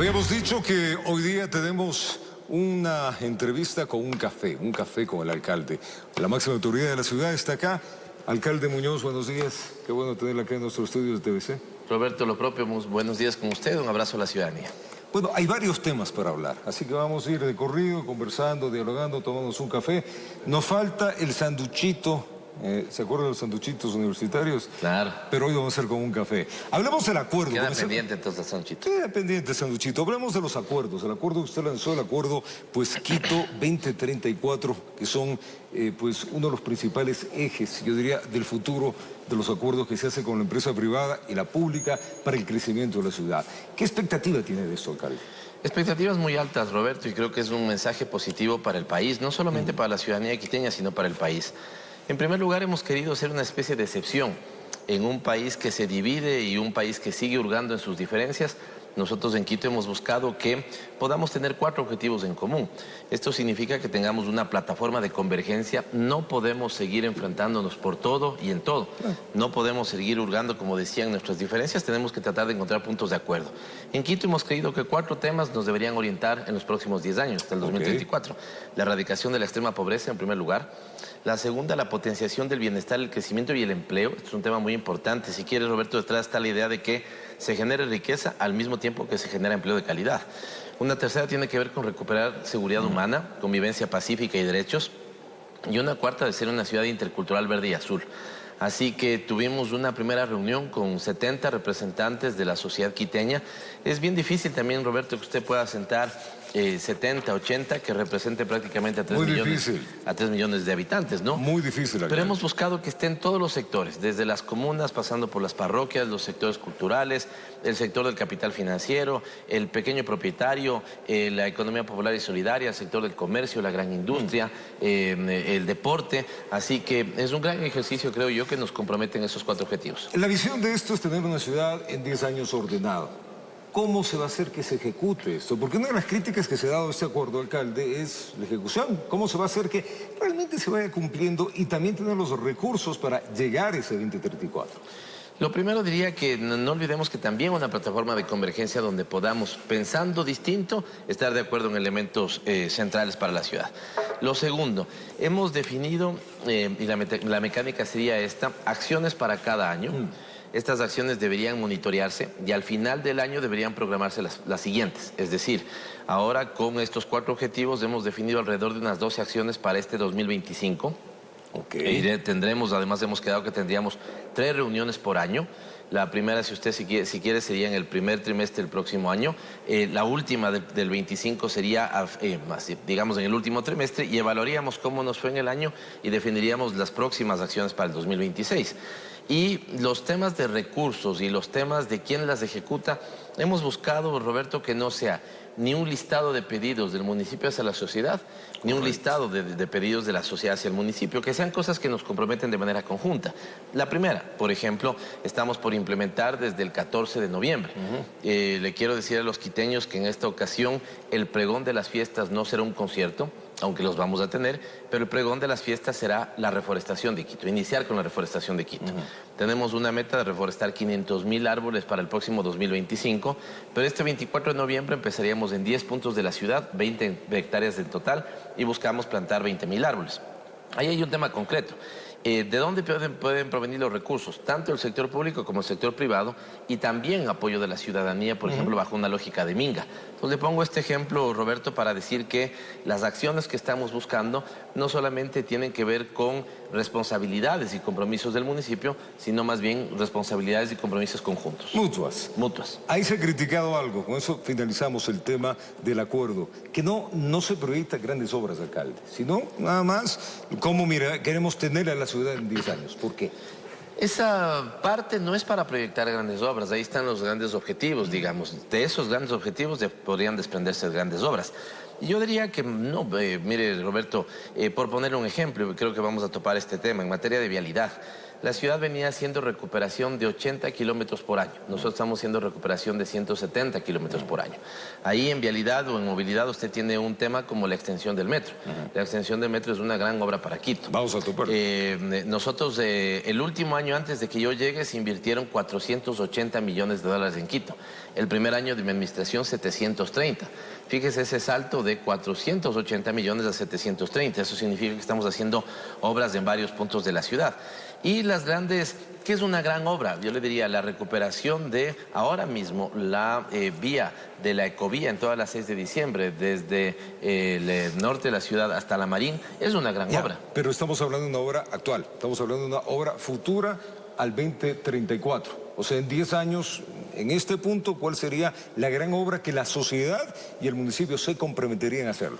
Habíamos dicho que hoy día tenemos una entrevista con un café con el alcalde. La máxima autoridad de la ciudad está acá. Alcalde Muñoz, buenos días. Qué bueno tenerla acá en nuestro estudio de TVC. Roberto, lo propio, buenos días con usted. Un abrazo a la ciudadanía. Bueno, hay varios temas para hablar, así que vamos a ir de corrido, conversando, dialogando, tomándonos un café. Nos falta el sanduchito. ¿Se acuerdan de los sanduchitos universitarios? Claro. Pero hoy vamos a hacer con un café. Hablemos del acuerdo. Queda pendiente entonces el sanduchito. Queda pendiente el sanduchito. Hablemos de los acuerdos. El acuerdo que usted lanzó, el acuerdo Quito 2034, que son pues uno de los principales ejes, yo diría, del futuro de los acuerdos que se hacen con la empresa privada y la pública para el crecimiento de la ciudad. ¿Qué expectativa tiene de esto, alcalde? Expectativas muy altas, Roberto, y creo que es un mensaje positivo para el país, no solamente para la ciudadanía quiteña, sino para el país. En primer lugar, hemos querido ser una especie de excepción en un país que se divide y un país que sigue hurgando en sus diferencias. Nosotros en Quito hemos buscado que podamos tener 4 objetivos en común. Esto significa que tengamos una plataforma de convergencia. No podemos seguir enfrentándonos por todo y en todo. No podemos seguir hurgando, como decían, nuestras diferencias. Tenemos que tratar de encontrar puntos de acuerdo. En Quito hemos creído que 4 temas nos deberían orientar en los próximos 10 años, hasta el 2034. La erradicación de la extrema pobreza, en primer lugar. La segunda, la potenciación del bienestar, el crecimiento y el empleo. Esto es un tema muy importante. Si quieres, Roberto, detrás está la idea de que se genere riqueza al mismo tiempo que se genera empleo de calidad. Una tercera tiene que ver con recuperar seguridad humana, convivencia pacífica y derechos. Y una cuarta de ser una ciudad intercultural verde y azul. Así que tuvimos una primera reunión con 70 representantes de la sociedad quiteña. Es bien difícil también, Roberto, que usted pueda sentar 70, 80, que represente prácticamente a 3 millones de habitantes, ¿no? Muy difícil. Pero hemos buscado que estén todos los sectores, desde las comunas, pasando por las parroquias, los sectores culturales, el sector del capital financiero, el pequeño propietario, la economía popular y solidaria, el sector del comercio, la gran industria, el deporte. Así que es un gran ejercicio, creo yo, que nos comprometen esos 4 objetivos. La visión de esto es tener una ciudad en 10 años ordenada. ¿Cómo se va a hacer que se ejecute esto? Porque una de las críticas que se ha dado a este acuerdo, alcalde, es la ejecución. ¿Cómo se va a hacer que realmente se vaya cumpliendo y también tener los recursos para llegar a ese 2034? Lo primero diría que no olvidemos que también una plataforma de convergencia donde podamos, pensando distinto, estar de acuerdo en elementos centrales para la ciudad. Lo segundo, hemos definido, y la mecánica sería esta, acciones para cada año. Estas acciones deberían monitorearse y al final del año deberían programarse las siguientes. Es decir, ahora con estos 4 objetivos hemos definido alrededor de unas 12 acciones para este 2025. Tendremos, además hemos quedado que tendríamos 3 reuniones por año. La primera, si quiere, sería en el primer trimestre del próximo año. La última del 25 sería, digamos, en el último trimestre, y evaluaríamos cómo nos fue en el año y definiríamos las próximas acciones para el 2026. Y los temas de recursos y los temas de quién las ejecuta, hemos buscado, Roberto, que no sea ni un listado de pedidos del municipio hacia la sociedad, ni un listado de pedidos de la sociedad hacia el municipio, que sean cosas que nos comprometen de manera conjunta. La primera, por ejemplo, estamos por implementar desde el 14 de noviembre. Le quiero decir a los quiteños que en esta ocasión el pregón de las fiestas no será un concierto, aunque los vamos a tener, pero el pregón de las fiestas será la reforestación de Quito, iniciar con la reforestación de Quito. Tenemos una meta de reforestar 500,000 árboles para el próximo 2025, pero este 24 de noviembre empezaríamos en 10 puntos de la ciudad, 20 hectáreas en total, y buscamos plantar 20,000 árboles. Ahí hay un tema concreto. ¿De dónde pueden provenir los recursos? Tanto el sector público como el sector privado, y también apoyo de la ciudadanía, por ejemplo, bajo una lógica de minga. Entonces le pongo este ejemplo, Roberto, para decir que las acciones que estamos buscando no solamente tienen que ver con responsabilidades y compromisos del municipio, sino más bien responsabilidades y compromisos conjuntos. Mutuas. Mutuas. Ahí se ha criticado algo, con eso finalizamos el tema del acuerdo, que no se proyectan grandes obras, alcalde, sino nada más cómo queremos tener a la ciudad en 10 años. ¿Por qué? Esa parte no es para proyectar grandes obras, ahí están los grandes objetivos, digamos. De esos grandes objetivos podrían desprenderse grandes obras. Yo diría que no, mire, Roberto, por poner un ejemplo, creo que vamos a topar este tema en materia de vialidad. La ciudad venía haciendo recuperación de 80 kilómetros por año. Nosotros estamos haciendo recuperación de 170 kilómetros por año. Ahí en vialidad o en movilidad usted tiene un tema como la extensión del metro. La extensión del metro es una gran obra para Quito. Vamos a topar. Nosotros, el último año antes de que yo llegue, se invirtieron 480 millones de dólares en Quito. El primer año de mi administración, 730. Fíjese ese salto de 480 millones a 730. Eso significa que estamos haciendo obras en varios puntos de la ciudad. Y las grandes, ¿qué es una gran obra? Yo le diría la recuperación de ahora mismo la vía de la ecovía en todas las 6 de diciembre, desde el norte de la ciudad hasta la Marín, es una gran obra. Pero estamos hablando de una obra actual, estamos hablando de una obra futura al 2034. O sea, en 10 años, en este punto, ¿cuál sería la gran obra que la sociedad y el municipio se comprometerían a hacerlo?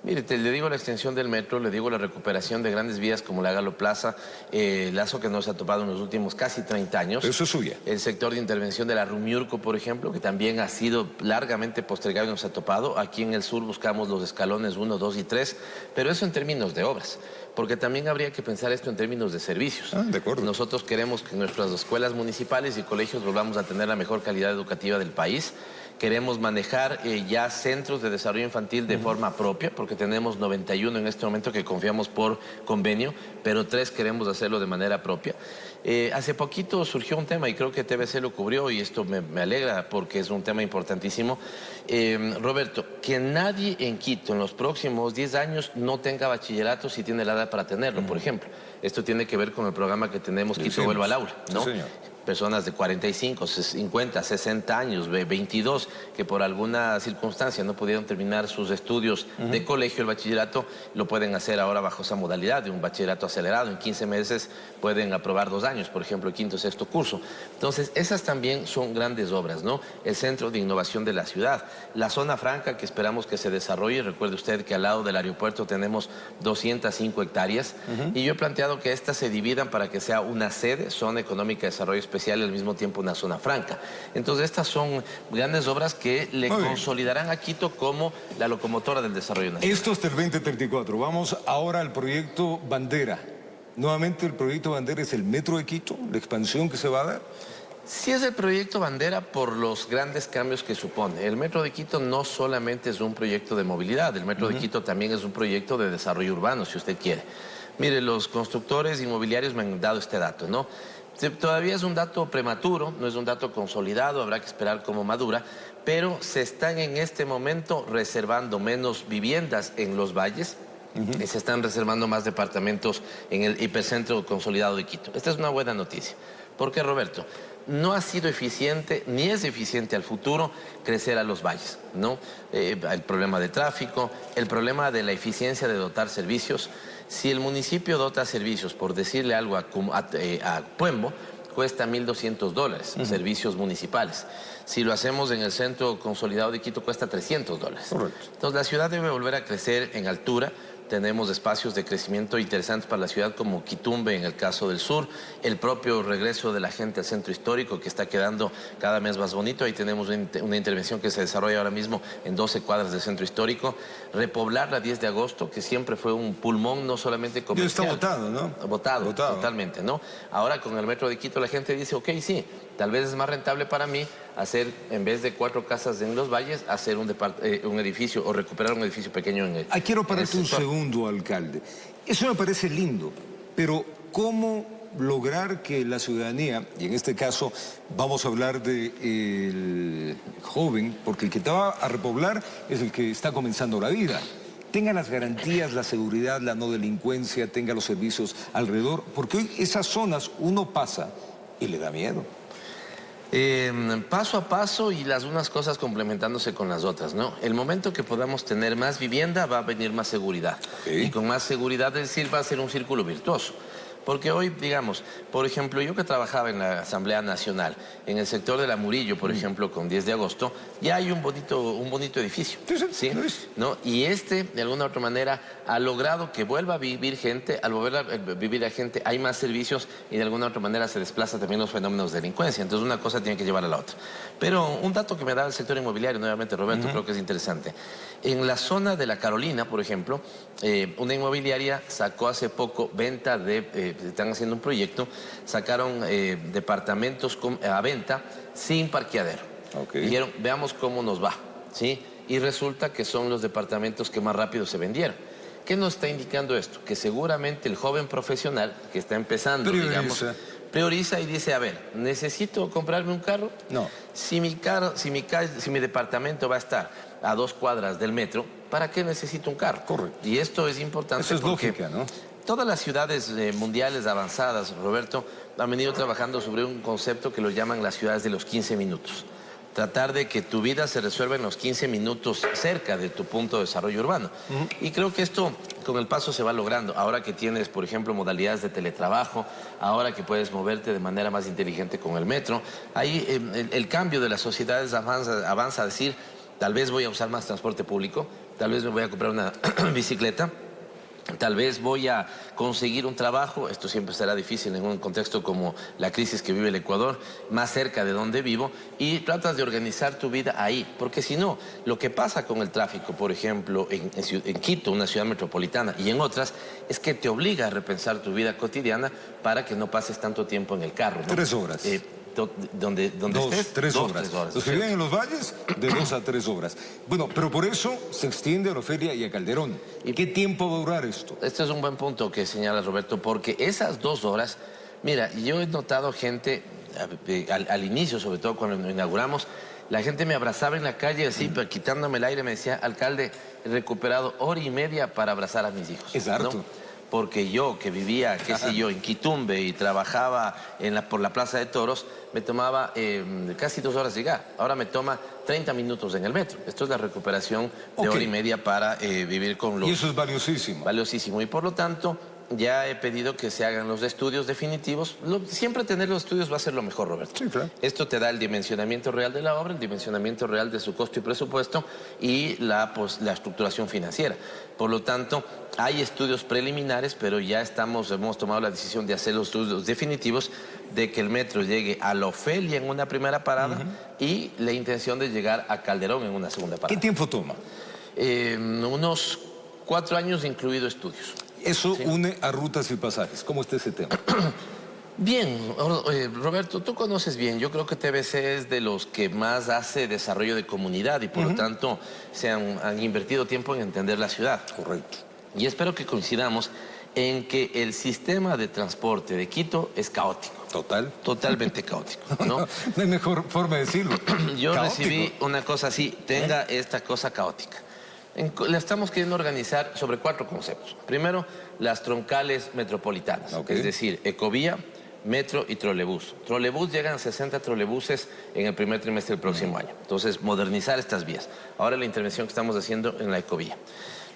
Mire, le digo la extensión del metro, le digo la recuperación de grandes vías como la Galo Plaza, Lazo que no se ha topado en los últimos casi 30 años. Eso es suya. El sector de intervención de la Rumiurco, por ejemplo, que también ha sido largamente postergado y no se ha topado. Aquí en el sur buscamos los escalones 1, 2 y 3, pero eso en términos de obras. Porque también habría que pensar esto en términos de servicios. De acuerdo. Nosotros queremos que nuestras escuelas municipales y colegios volvamos a tener la mejor calidad educativa del país. Queremos manejar ya centros de desarrollo infantil de forma propia, porque tenemos 91 en este momento que confiamos por convenio, pero 3 queremos hacerlo de manera propia. Hace poquito surgió un tema, y creo que TVC lo cubrió, y esto me alegra porque es un tema importantísimo. Roberto, que nadie en Quito en los próximos 10 años no tenga bachillerato si tiene la edad para tenerlo, por ejemplo. Esto tiene que ver con el programa que tenemos Quito Vuelva al Aula, ¿no? Sí, señor. Personas de 45, 50, 60 años, 22, que por alguna circunstancia no pudieron terminar sus estudios de colegio, el bachillerato, lo pueden hacer ahora bajo esa modalidad de un bachillerato acelerado. En 15 meses pueden aprobar 2 años, por ejemplo, el quinto o sexto curso. Entonces, esas también son grandes obras, ¿no? El centro de innovación de la ciudad, la zona franca que esperamos que se desarrolle. Recuerde usted que al lado del aeropuerto tenemos 205 hectáreas y yo he planteado que estas se dividan para que sea una sede, zona económica de desarrollo especial, y al mismo tiempo una zona franca. Entonces estas son grandes obras que le consolidarán a Quito como la locomotora del desarrollo nacional. Esto hasta el 2034. Vamos ahora al proyecto Bandera. Nuevamente el proyecto Bandera es el metro de Quito, la expansión que se va a dar. Sí es el proyecto bandera por los grandes cambios que supone. El Metro de Quito no solamente es un proyecto de movilidad, el Metro de Quito también es un proyecto de desarrollo urbano, si usted quiere. Mire, los constructores inmobiliarios me han dado este dato, ¿no? Todavía es un dato prematuro, no es un dato consolidado, habrá que esperar cómo madura, pero se están en este momento reservando menos viviendas en los valles, y se están reservando más departamentos en el hipercentro consolidado de Quito. Esta es una buena noticia. ¿Por qué, Roberto? No ha sido eficiente, ni es eficiente al futuro, crecer a los valles, ¿no? El problema de tráfico, el problema de la eficiencia de dotar servicios. Si el municipio dota servicios, por decirle algo a Puembo, cuesta $1.200, servicios municipales. Si lo hacemos en el centro consolidado de Quito, cuesta $300. Correcto. Entonces, la ciudad debe volver a crecer en altura. Tenemos espacios de crecimiento interesantes para la ciudad como Quitumbe en el caso del sur, el propio regreso de la gente al centro histórico que está quedando cada vez más bonito. Ahí tenemos una intervención que se desarrolla ahora mismo en 12 cuadras del centro histórico. Repoblar la 10 de agosto, que siempre fue un pulmón no solamente comercial. Ya está votado, ¿no? Votado, totalmente, ¿no? Ahora con el Metro de Quito la gente dice, ok, sí, tal vez es más rentable para mí hacer, en vez de 4 casas en los valles, hacer un edificio o recuperar un edificio pequeño en el Quiero pararte un segundo, alcalde. Eso me parece lindo, pero ¿cómo lograr que la ciudadanía, y en este caso vamos a hablar del joven, porque el que te va a repoblar es el que está comenzando la vida, tenga las garantías, la seguridad, la no delincuencia, tenga los servicios alrededor? Porque hoy esas zonas uno pasa y le da miedo. Paso a paso y las unas cosas complementándose con las otras, ¿no? El momento que podamos tener más vivienda va a venir más seguridad. Y con más seguridad, es decir, va a ser un círculo virtuoso. Porque hoy, digamos, por ejemplo, yo que trabajaba en la Asamblea Nacional, en el sector de la Murillo, por ejemplo, con 10 de agosto, ya hay un bonito edificio. ¿Sí? ¿No? Y de alguna u otra manera, ha logrado que vuelva a vivir gente. Al volver a vivir la gente, hay más servicios y de alguna u otra manera se desplazan también los fenómenos de delincuencia. Entonces, una cosa tiene que llevar a la otra. Pero un dato que me da el sector inmobiliario, nuevamente, Roberto, creo que es interesante. En la zona de la Carolina, por ejemplo, una inmobiliaria sacó hace poco venta de están haciendo un proyecto, sacaron departamentos a venta sin parqueadero. Okay. Dijeron, veamos cómo nos va, ¿sí? Y resulta que son los departamentos que más rápido se vendieron. ¿Qué nos está indicando esto? Que seguramente el joven profesional que está empezando, prioriza y dice, a ver, ¿necesito comprarme un carro? No. Si mi departamento va a estar a 2 cuadras del metro, ¿para qué necesito un carro? Correcto. Y esto es importante. Eso es porque lógica, ¿no? todas las ciudades mundiales avanzadas, Roberto, han venido trabajando sobre un concepto que lo llaman las ciudades de los 15 minutos. Tratar de que tu vida se resuelva en los 15 minutos cerca de tu punto de desarrollo urbano. Y creo que esto con el paso se va logrando. Ahora que tienes, por ejemplo, modalidades de teletrabajo, ahora que puedes moverte de manera más inteligente con el metro, ahí el cambio de las sociedades avanza a decir, tal vez voy a usar más transporte público, tal vez me voy a comprar una bicicleta, tal vez voy a conseguir un trabajo, esto siempre será difícil en un contexto como la crisis que vive el Ecuador, más cerca de donde vivo, y tratas de organizar tu vida ahí, porque si no, lo que pasa con el tráfico, por ejemplo, en Quito, una ciudad metropolitana, y en otras, es que te obliga a repensar tu vida cotidiana para que no pases tanto tiempo en el carro, ¿no? 3 horas. Donde estés, 3 horas. 3 horas. Los que viven en los valles, de 2 a 3 horas. Bueno, pero por eso se extiende a la feria y a Calderón. ¿Y qué tiempo va a durar esto? Este es un buen punto que señala Roberto, porque esas 2 horas, mira, yo he notado gente, al inicio, sobre todo cuando lo inauguramos, la gente me abrazaba en la calle así, quitándome el aire, me decía, alcalde, he recuperado 1 hora y media para abrazar a mis hijos. Es harto. ¿no? Porque yo, que vivía, qué sé yo, en Quitumbe y trabajaba por la Plaza de Toros, me tomaba casi 2 horas llegar. Ahora me toma 30 minutos en el metro. Esto es la recuperación de 1 hora y media para vivir con los... Y eso es valiosísimo. Valiosísimo. Y por lo tanto, ya he pedido que se hagan los estudios definitivos. Siempre tener los estudios va a ser lo mejor, Roberto. Sí, claro. Esto te da el dimensionamiento real de la obra, el dimensionamiento real de su costo y presupuesto y la estructuración financiera. Por lo tanto, hay estudios preliminares, pero ya hemos tomado la decisión de hacer los estudios definitivos de que el metro llegue a La Ofelia en una primera parada y la intención de llegar a Calderón en una segunda parada. ¿Qué tiempo toma? Unos 4 años, incluido estudios. Eso une a rutas y pasajes. ¿Cómo está ese tema? Bien, Roberto, tú conoces bien. Yo creo que TBC es de los que más hace desarrollo de comunidad y por lo tanto han invertido tiempo en entender la ciudad. Correcto. Y espero que coincidamos en que el sistema de transporte de Quito es caótico. ¿Total? Totalmente caótico, ¿no? No hay mejor forma de decirlo. Yo Caótico. recibí una cosa así, tenga esta cosa caótica. La estamos queriendo organizar sobre 4 conceptos. Primero, las troncales metropolitanas, es decir, ecovía, metro y trolebús. Trolebús, llegan 60 trolebuses en el primer trimestre del próximo año. Entonces, modernizar estas vías. Ahora la intervención que estamos haciendo en la ecovía.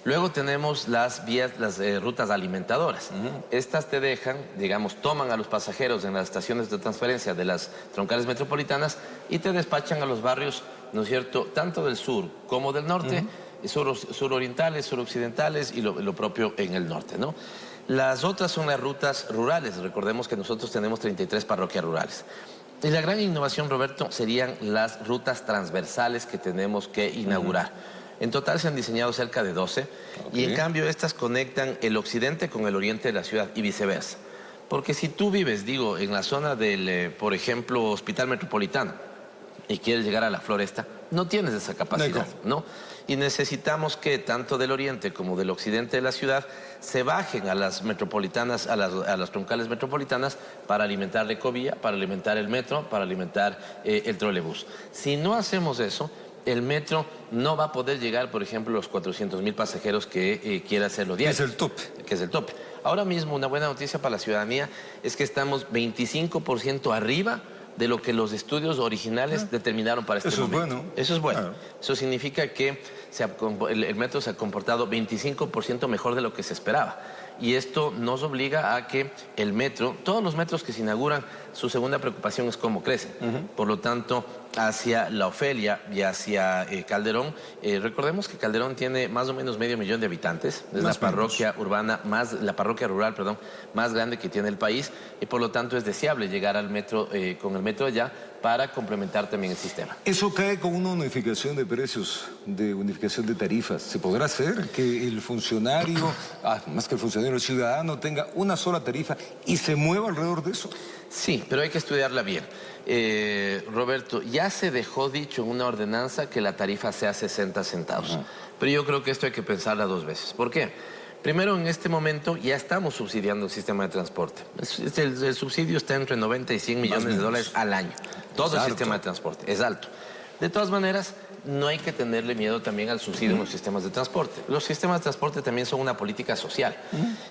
Luego tenemos las vías, las rutas alimentadoras. Estas te dejan, digamos, toman a los pasajeros en las estaciones de transferencia de las troncales metropolitanas y te despachan a los barrios, ¿no es cierto?, tanto del sur como del norte, surorientales, suroccidentales y lo propio en el norte, ¿no? Las otras son las rutas rurales. Recordemos que nosotros tenemos 33 parroquias rurales. Y la gran innovación, Roberto, serían las rutas transversales que tenemos que inaugurar. En total se han diseñado cerca de 12 y en cambio estas conectan el occidente con el oriente de la ciudad y viceversa. Porque si tú vives, digo, en la zona del, por ejemplo, Hospital Metropolitano y quieres llegar a la Floresta, no tienes esa capacidad, ¿no? Y necesitamos que tanto del oriente como del occidente de la ciudad se bajen a las metropolitanas, a las troncales metropolitanas para alimentar la ecovía, para alimentar el metro, para alimentar el trolebús. Si no hacemos eso, el metro no va a poder llegar, por ejemplo, a los 400,000 pasajeros que quiera hacerlo diario. Es el tope. Que es el tope. Ahora mismo, una buena noticia para la ciudadanía es que estamos 25% arriba de lo que los estudios originales determinaron para este momento. Eso es bueno. Eso es bueno. Eso significa que el metro se ha comportado 25% mejor de lo que se esperaba. Y esto nos obliga a que el metro, todos los metros que se inauguran, su segunda preocupación es cómo crecen. Por lo tanto, hacia La Ofelia y hacia Calderón, recordemos que Calderón tiene más o menos 500,000 de habitantes. Es la parroquia urbana la parroquia rural, perdón, más grande que tiene el país y por lo tanto es deseable llegar al metro, con el metro allá para complementar también el sistema. Eso cae con una unificación de precios, de unificación de tarifas. ¿Se podrá hacer que el funcionario, más que el funcionario, el ciudadano tenga una sola tarifa y se mueva alrededor de eso? Sí, pero hay que estudiarla bien. Roberto, ya se dejó dicho en una ordenanza que la tarifa sea 60 centavos. Pero yo creo que esto hay que pensarla dos veces. ¿Por qué? Primero, en este momento ya estamos subsidiando el sistema de transporte. El subsidio está entre 90 y 100 millones de dólares al año. Todo el sistema de transporte es alto. De todas maneras, no hay que tenerle miedo también al subsidio en los sistemas de transporte. Los sistemas de transporte también son una política social.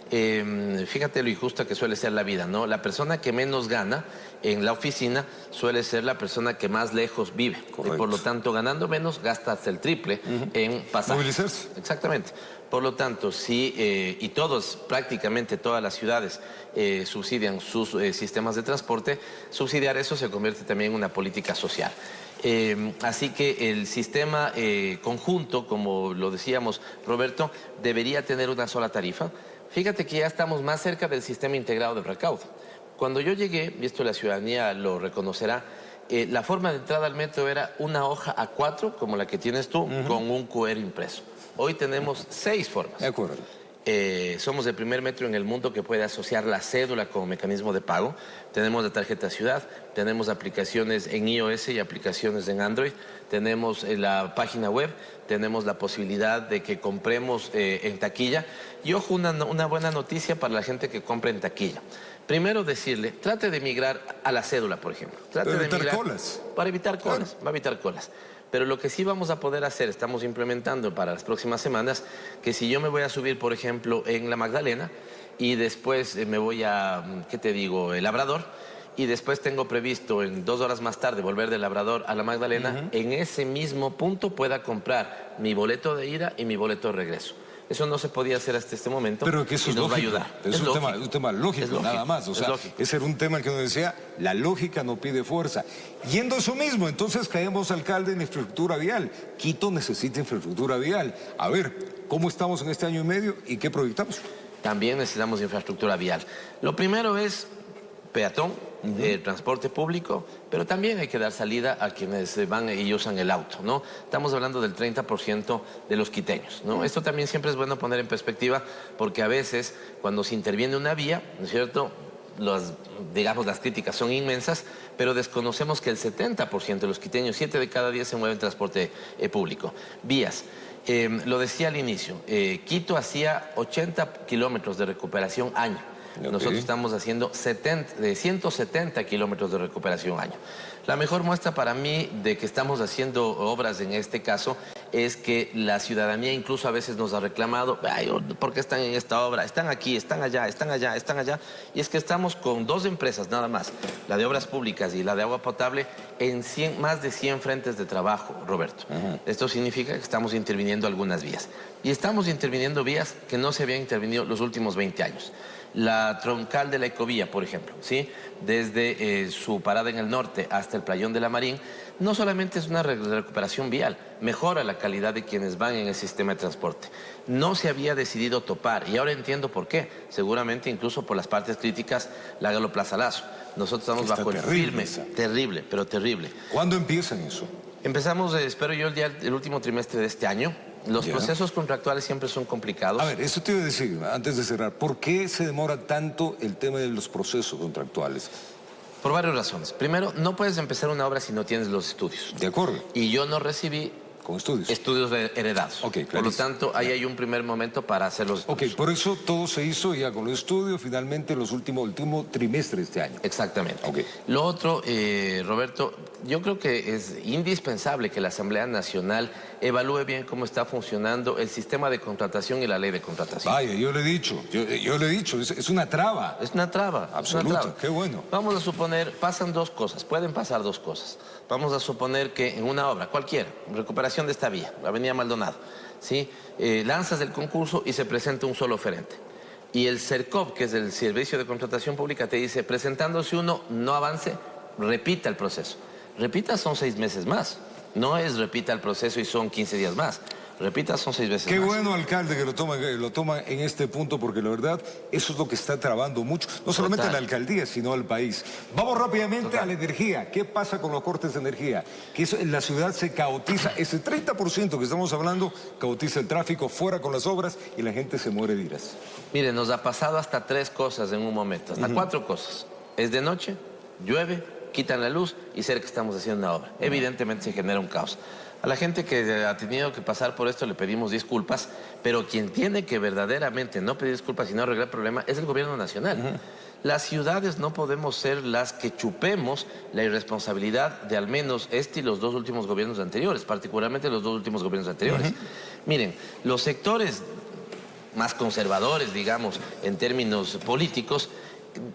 Fíjate lo injusta que suele ser la vida, ¿no? La persona que menos gana en la oficina suele ser la persona que más lejos vive. Y por lo tanto, ganando menos, gasta hasta el triple en pasajes. Movilizarse. Exactamente. Por lo tanto, sí, y prácticamente todas las ciudades subsidian sus sistemas de transporte, subsidiar eso se convierte también en una política social. Así que el sistema conjunto, como lo decíamos, Roberto, debería tener una sola tarifa. Fíjate que ya estamos más cerca del sistema integrado de recaudo. Cuando yo llegué, y esto la ciudadanía lo reconocerá, la forma de entrada al metro era una hoja A4, como la que tienes tú, con un QR impreso. Hoy tenemos 6 formas. De acuerdo. Somos el primer metro en el mundo que puede asociar la cédula como mecanismo de pago. Tenemos la tarjeta ciudad, tenemos aplicaciones en iOS y aplicaciones en Android, tenemos la página web, tenemos la posibilidad de que compremos en taquilla. Y ojo, una buena noticia para la gente que compra en taquilla. Primero decirle, trate de migrar a la cédula, por ejemplo. Trate para evitar colas. Para evitar colas, Claro. va a evitar colas. Pero lo que sí vamos a poder hacer, estamos implementando para las próximas semanas, que si yo me voy a subir, por ejemplo, en la Magdalena y después me voy a, ¿qué te digo?, el Labrador, y después tengo previsto en 2 horas más tarde volver del Labrador a la Magdalena, en ese mismo punto pueda comprar mi boleto de ida y mi boleto de regreso. Eso no se podía hacer hasta este momento. Pero que eso y es nos va a lógico. ayudar. Es un tema lógico, nada más. O sea, ese era un tema en que nos decía, la lógica no pide fuerza. Yendo a eso mismo, entonces caemos, alcalde, en infraestructura vial. Quito necesita infraestructura vial. A ver, ¿cómo estamos en este año y medio y qué proyectamos? También necesitamos infraestructura vial. Lo primero es peatón, transporte público, pero también hay que dar salida a quienes van y usan el auto, ¿no? Estamos hablando del 30% de los quiteños, ¿no? Esto también siempre es bueno poner en perspectiva porque a veces cuando se interviene una vía, ¿no es cierto?, digamos, las críticas son inmensas, pero desconocemos que el 70% de los quiteños, 7 de cada 10 se mueven en transporte público. Vías. Lo decía al inicio, Quito hacía 80 kilómetros de recuperación año. Okay. Nosotros estamos haciendo 170 kilómetros de recuperación año. La mejor muestra para mí de que estamos haciendo obras en este caso es que la ciudadanía incluso a veces nos ha reclamado, ay, ¿por qué están en esta obra? Están aquí, están allá, están allá, están allá. Y es que estamos con 2 empresas nada más, la de obras públicas y la de agua potable, en más de 100 frentes de trabajo, Roberto. Esto significa que estamos interviniendo algunas vías. Y estamos interviniendo vías que no se habían intervenido los últimos 20 años. La troncal de la Ecovía, por ejemplo, ¿sí?, desde su parada en el norte hasta el Playón de la Marín, no solamente es una recuperación vial, mejora la calidad de quienes van en el sistema de transporte. No se había decidido topar, y ahora entiendo por qué, seguramente incluso por las partes críticas, la Galo Plaza Lazo. Nosotros estamos bajo el firme, terrible, pero terrible. ¿Cuándo empiezan eso? Empezamos, espero yo, el último trimestre de este año. Los procesos contractuales siempre son complicados. A ver, eso te iba a decir, antes de cerrar, ¿por qué se demora tanto el tema de los procesos contractuales? Por varias razones. Primero, no puedes empezar una obra si no tienes los estudios. De acuerdo. Y yo no recibí... Con estudios. Estudios heredados. Okay, por lo tanto, ahí hay un primer momento para hacer los estudios. Ok, por eso todo se hizo ya con los estudios, finalmente el último trimestre de este año. Exactamente. Okay. Lo otro, Roberto, yo creo que es indispensable que la Asamblea Nacional evalúe bien cómo está funcionando el sistema de contratación y la ley de contratación. Vaya, yo le he dicho, es una traba. Es una traba. Absoluta, qué bueno. Vamos a suponer, pasan 2 cosas, pueden pasar 2 cosas. Vamos a suponer que en una obra, cualquiera, recuperación de esta vía, la avenida Maldonado, ¿sí?, lanzas el concurso y se presenta un solo oferente. Y el CERCOP, que es el Servicio de Contratación Pública, te dice, presentándose uno, no avance, repita el proceso. Repita son 6 meses más, no es repita el proceso y son 15 días más. Repita, son 6 veces Qué más. bueno, alcalde, que lo toma en este punto, porque la verdad, eso es lo que está trabando mucho, no solamente a la alcaldía, sino al país. Vamos rápidamente a la energía. ¿Qué pasa con los cortes de energía? Que eso, en la ciudad se caotiza, ese 30% que estamos hablando, caotiza el tráfico, fuera con las obras y la gente se muere de iras. Mire, nos ha pasado hasta 3 cosas en un momento, hasta 4 cosas. Es de noche, llueve, quitan la luz y cerca estamos haciendo una obra. Evidentemente se genera un caos. A la gente que ha tenido que pasar por esto le pedimos disculpas, pero quien tiene que verdaderamente no pedir disculpas y no arreglar el problema es el gobierno nacional. Las ciudades no podemos ser las que chupemos la irresponsabilidad de al menos este y los 2 últimos gobiernos anteriores, particularmente los 2 últimos gobiernos anteriores. Miren, los sectores más conservadores, digamos, en términos políticos,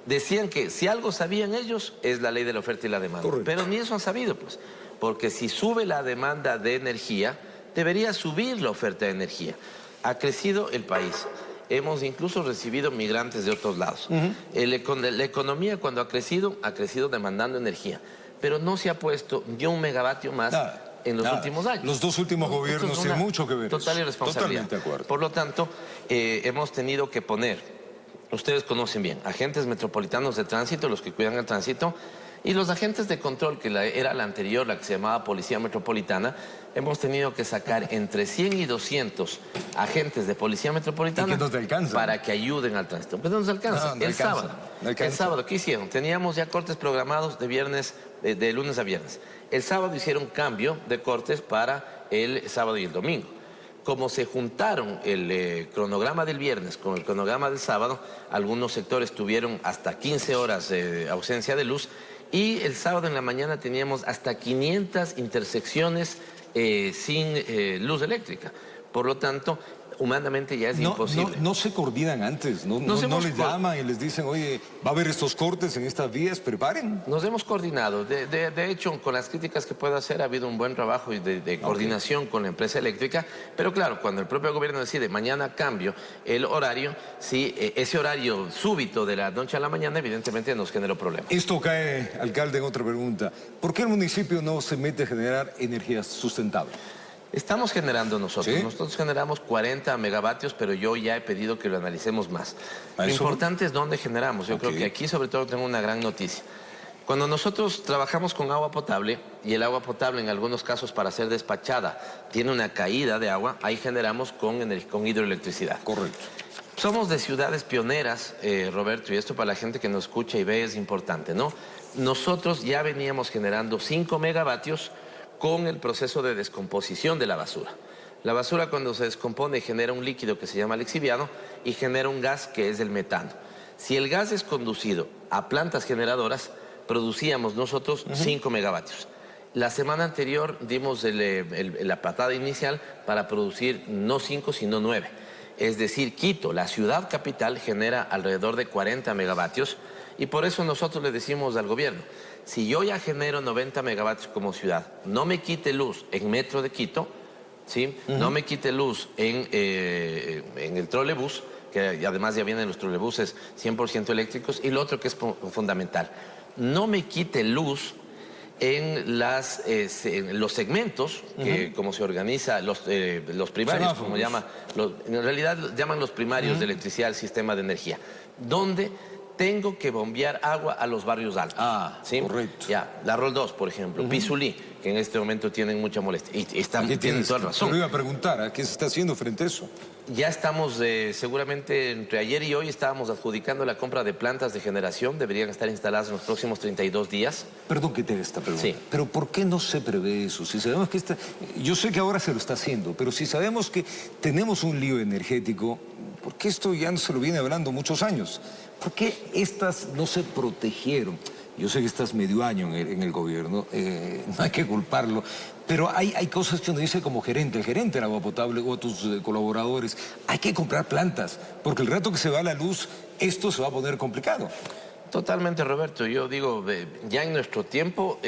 decían que si algo sabían ellos es la ley de la oferta y la demanda. Correcto. Pero ni eso han sabido, pues. Porque si sube la demanda de energía, debería subir la oferta de energía. Ha crecido el país. Hemos incluso recibido migrantes de otros lados. La economía, cuando ha crecido demandando energía. Pero no se ha puesto ni un megavatio más en los últimos años. Los 2 últimos gobiernos tienen mucho que ver. Total irresponsabilidad. Totalmente de acuerdo. Por lo tanto, hemos tenido que poner, ustedes conocen bien, agentes metropolitanos de tránsito, los que cuidan el tránsito, y los agentes de control, que era la anterior, la que se llamaba Policía Metropolitana, hemos tenido que sacar entre 100 y 200 agentes de Policía Metropolitana. ¿Y que no te alcanza? Para que ayuden al tránsito. Pues no nos alcanza. No, el sábado, ¿qué hicieron? Teníamos ya cortes programados de lunes a viernes. El sábado hicieron cambio de cortes para el sábado y el domingo. Como se juntaron el cronograma del viernes con el cronograma del sábado, algunos sectores tuvieron hasta 15 horas de ausencia de luz. Y el sábado en la mañana teníamos hasta 500 intersecciones sin luz eléctrica. Por lo tanto, humanamente ya es imposible. No se coordinan antes, no les llaman y les dicen, oye, va a haber estos cortes en estas vías, preparen. Nos hemos coordinado. De hecho, con las críticas que puedo hacer, ha habido un buen trabajo de coordinación con la empresa eléctrica. Pero claro, cuando el propio gobierno decide, mañana cambio el horario, sí, ese horario súbito de la noche a la mañana, evidentemente nos generó problemas. Esto cae, alcalde, en otra pregunta. ¿Por qué el municipio no se mete a generar energía sustentable? Estamos generando nosotros. ¿Sí? Nosotros generamos 40 megavatios, pero yo ya he pedido que lo analicemos más. Lo ¿Eso? importante es dónde generamos. Yo creo que aquí sobre todo tengo una gran noticia. Cuando nosotros trabajamos con agua potable, y el agua potable en algunos casos para ser despachada tiene una caída de agua, ahí generamos con hidroelectricidad. Correcto. Somos de ciudades pioneras, Roberto, y esto para la gente que nos escucha y ve es importante, ¿no? Nosotros ya veníamos generando 5 megavatios con el proceso de descomposición de la basura. La basura, cuando se descompone, genera un líquido que se llama lixiviado y genera un gas que es el metano. Si el gas es conducido a plantas generadoras, producíamos nosotros 5 megavatios. La semana anterior dimos la patada inicial para producir no 5, sino 9. Es decir, Quito, la ciudad capital, genera alrededor de 40 megavatios y por eso nosotros le decimos al gobierno, si yo ya genero 90 megavatios como ciudad, no me quite luz en Metro de Quito, ¿sí? No me quite luz en el trolebús, que además ya vienen los trolebuses 100% eléctricos, y lo otro que es fundamental, no me quite luz en los segmentos, que como se organiza, los primarios, como llama, en realidad llaman los primarios de electricidad al sistema de energía, donde tengo que bombear agua a los barrios altos. ¿Sí? Correcto. Ya, la Rol 2, por ejemplo, Pisulí, que en este momento tienen mucha molestia. Y tienen toda razón. Pero iba a preguntar, ¿a qué se está haciendo frente a eso? Ya estamos, seguramente entre ayer y hoy estábamos adjudicando la compra de plantas de generación. Deberían estar instaladas en los próximos 32 días. Perdón que te haga esta pregunta. Sí. Pero ¿por qué no se prevé eso? Si sabemos que yo sé que ahora se lo está haciendo, pero si sabemos que tenemos un lío energético, ¿por qué esto ya no se lo viene hablando muchos años? ¿Por qué estas no se protegieron? Yo sé que estás medio año en el gobierno, no hay que culparlo, pero hay cosas que uno dice como gerente, el gerente del agua potable o tus colaboradores, hay que comprar plantas, porque el rato que se va la luz, esto se va a poner complicado. Totalmente, Roberto. Yo digo, ya en nuestro tiempo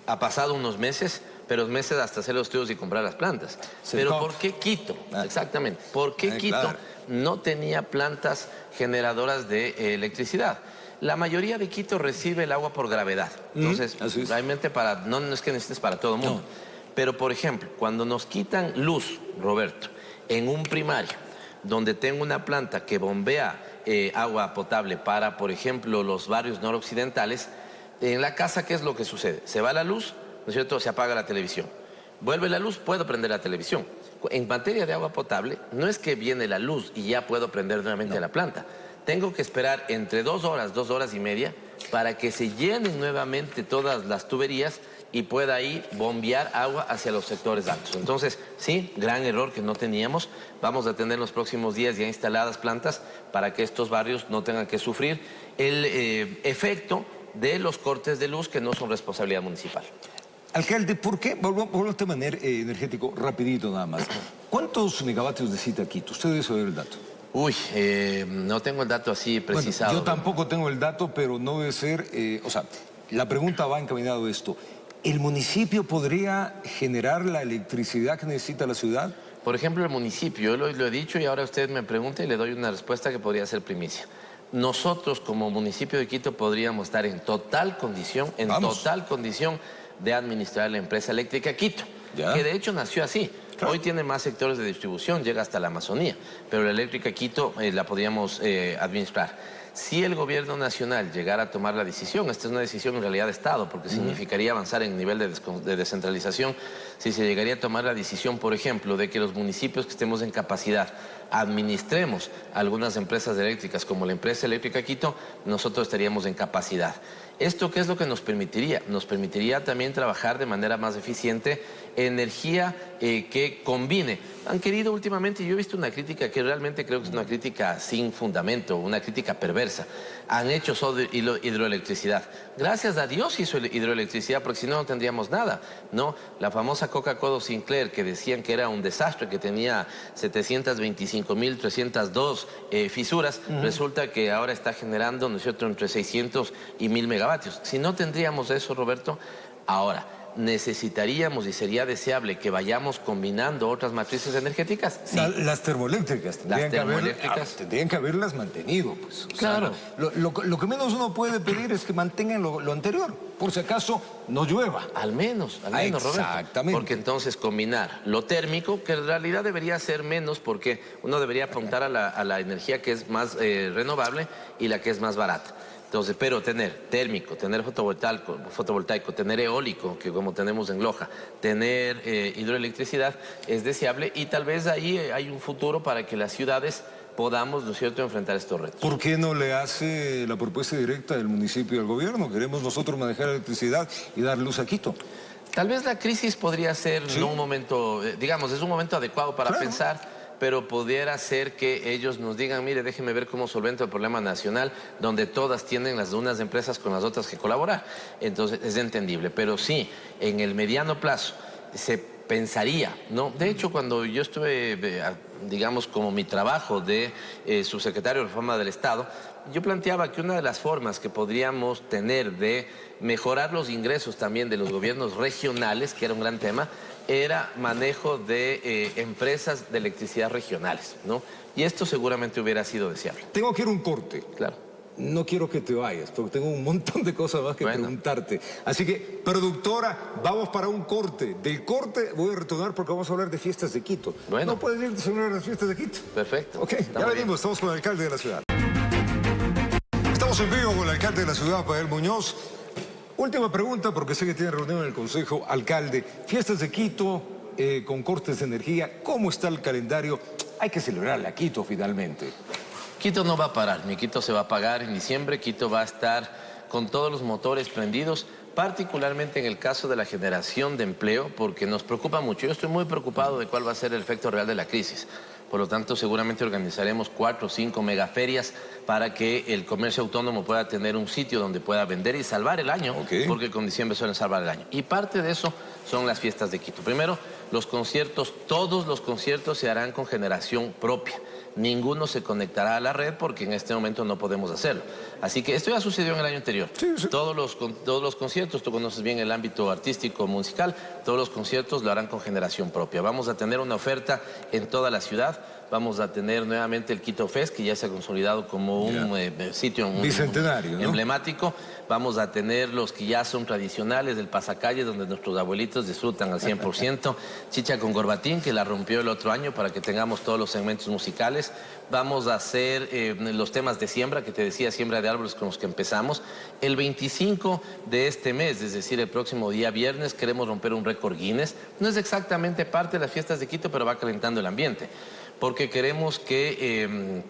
ha pasado unos meses, pero meses hasta hacer los estudios y comprar las plantas. Pero ¿por qué Quito? Exactamente. ¿Por qué Quito no tenía plantas generadoras de electricidad? La mayoría de Quito recibe el agua por gravedad. Entonces, realmente no es que necesites para todo el mundo. Pero, por ejemplo, cuando nos quitan luz, Roberto, en un primario, donde tengo una planta que bombea agua potable para, por ejemplo, los barrios noroccidentales, en la casa, ¿qué es lo que sucede? Se va la luz, ¿no es cierto? Se apaga la televisión. Vuelve la luz, puedo prender la televisión. En materia de agua potable, no es que viene la luz y ya puedo prender nuevamente la planta. Tengo que esperar entre 2 horas y media, para que se llenen nuevamente todas las tuberías y pueda ahí bombear agua hacia los sectores altos. Entonces, sí, gran error que no teníamos. Vamos a tener en los próximos días ya instaladas plantas para que estos barrios no tengan que sufrir el efecto de los cortes de luz que no son responsabilidad municipal. Alcalde, ¿por qué? Volvamos al tema energético, rapidito nada más. ¿Cuántos megavatios necesita Quito? Usted debe saber el dato. Uy, no tengo el dato así precisado. Bueno, yo tampoco tengo el dato, pero no debe ser... o sea, la pregunta va encaminado a esto. ¿El municipio podría generar la electricidad que necesita la ciudad? Por ejemplo, el municipio, yo lo he dicho y ahora usted me pregunta y le doy una respuesta que podría ser primicia. Nosotros como municipio de Quito podríamos estar en total condición, de administrar la empresa eléctrica Quito, que de hecho nació así. Claro. Hoy tiene más sectores de distribución, llega hasta la Amazonía, pero la eléctrica Quito la podríamos administrar. Si el gobierno nacional llegara a tomar la decisión, esta es una decisión en realidad de Estado, porque significaría avanzar en el nivel de descentralización, si se llegaría a tomar la decisión, por ejemplo, de que los municipios que estemos en capacidad administremos algunas empresas eléctricas como la empresa eléctrica Quito, nosotros estaríamos en capacidad. ¿Esto qué es lo que nos permitiría? Nos permitiría también trabajar de manera más eficiente energía que combine. Han querido últimamente, y yo he visto una crítica que realmente creo que es una crítica sin fundamento, una crítica perversa. Han hecho solo hidroelectricidad. Gracias a Dios hizo hidroelectricidad, porque si no, no tendríamos nada, ¿no? La famosa Coca-Cola Sinclair, que decían que era un desastre, que tenía 725.302 fisuras, resulta que ahora está generando, ¿no es cierto?, entre 600 y 1.000 megavatios. Si no tendríamos eso, Roberto, ahora necesitaríamos y sería deseable que vayamos combinando otras matrices energéticas. Sí. Las termoeléctricas tendrían que haberlas mantenido, pues. Claro. Lo que menos uno puede pedir es que mantengan lo anterior, por si acaso no llueva. Al menos, Roberto. Exactamente. Porque entonces combinar lo térmico, que en realidad debería ser menos, porque uno debería apuntar a la energía que es más renovable y la que es más barata. Entonces, pero tener térmico, tener fotovoltaico, tener eólico, que como tenemos en Loja, tener hidroelectricidad es deseable, y tal vez ahí hay un futuro para que las ciudades podamos, ¿no es cierto?, enfrentar estos retos. ¿Por qué no le hace la propuesta directa del municipio al gobierno? Queremos nosotros manejar electricidad y dar luz a Quito. Tal vez la crisis podría ser no un momento, digamos, es un momento adecuado para pensar, pero pudiera ser que ellos nos digan, mire, déjeme ver cómo solvento el problema nacional, donde todas tienen las unas empresas con las otras que colaborar. Entonces es entendible, pero sí, en el mediano plazo se pensaría, ¿no? De hecho, cuando yo estuve, digamos, como mi trabajo de subsecretario de Reforma del Estado, yo planteaba que una de las formas que podríamos tener de mejorar los ingresos también de los gobiernos regionales, que era un gran tema, era manejo de empresas de electricidad regionales, ¿no? Y esto seguramente hubiera sido deseable. Tengo que ir a un corte. Claro. No quiero que te vayas, porque tengo un montón de cosas más que preguntarte. Así que, productora, vamos para un corte. Del corte voy a retornar porque vamos a hablar de fiestas de Quito. Bueno. ¿No puedes irte sin hablar de las fiestas de Quito? Perfecto. Ok, ya venimos, estamos con el alcalde de la ciudad. Estamos en vivo con el alcalde de la ciudad, Pavel Muñoz. Última pregunta, porque sé que tiene reunión en el Consejo. Alcalde, fiestas de Quito con cortes de energía, ¿cómo está el calendario? Hay que celebrarla a Quito finalmente. Quito no va a parar, ni Quito se va a apagar en diciembre. Quito va a estar con todos los motores prendidos, particularmente en el caso de la generación de empleo, porque nos preocupa mucho. Yo estoy muy preocupado de cuál va a ser el efecto real de la crisis. Por lo tanto, seguramente organizaremos 4 o 5 megaferias para que el comercio autónomo pueda tener un sitio donde pueda vender y salvar el año, porque con diciembre suelen salvar el año. Y parte de eso son las fiestas de Quito. Primero, los conciertos, todos los conciertos se harán con generación propia. Ninguno se conectará a la red porque en este momento no podemos hacerlo. Así que esto ya sucedió en el año anterior. Sí. Todos los conciertos, tú conoces bien el ámbito artístico musical, todos los conciertos lo harán con generación propia. Vamos a tener una oferta en toda la ciudad. vamos a tener nuevamente el Quito Fest, que ya se ha consolidado como un sitio bicentenario, ¿no? emblemático. Vamos a tener los que ya son tradicionales del pasacalles, donde nuestros abuelitos disfrutan al 100%. Chicha con Gorbatín, que la rompió el otro año para que tengamos todos los segmentos musicales. Vamos a hacer los temas de siembra, que te decía, siembra de árboles con los que empezamos. El 25 de este mes, es decir, el próximo día viernes, queremos romper un récord Guinness. No es exactamente parte de las fiestas de Quito, pero va calentando el ambiente, porque queremos que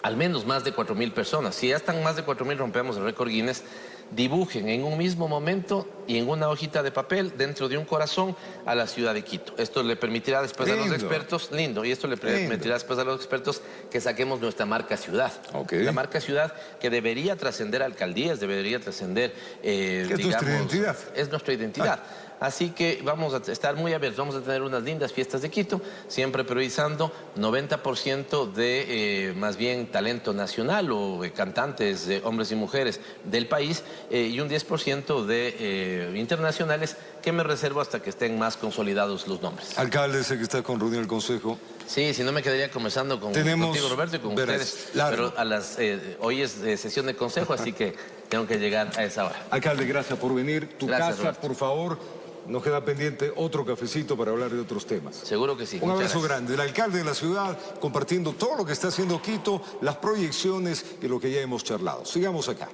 al menos más de 4.000 personas, si ya están más de 4.000, rompemos el récord Guinness, dibujen en un mismo momento y en una hojita de papel dentro de un corazón a la ciudad de Quito. Esto le permitirá después a los expertos, y esto le permitirá después a los expertos que saquemos nuestra marca ciudad. La marca ciudad que debería trascender alcaldías, debería trascender, ¿Qué es nuestra identidad? Es nuestra identidad. Así que vamos a estar muy abiertos, vamos a tener unas lindas fiestas de Quito, siempre priorizando 90% de más bien talento nacional o cantantes, hombres y mujeres del país, y un 10% de internacionales, que me reservo hasta que estén más consolidados los nombres. Alcalde, sé que está con reunión del Consejo. Sí, si no me quedaría conversando contigo, Roberto, y con ustedes. Pero hoy es sesión de consejo, así que tengo que llegar a esa hora. Alcalde, gracias por venir. Gracias, casa, Roberto. por favor. Nos queda pendiente otro cafecito para hablar de otros temas. Seguro que sí. Un abrazo gracias. grande. El alcalde de la ciudad compartiendo todo lo que está haciendo Quito, las proyecciones y lo que ya hemos charlado. Sigamos acá.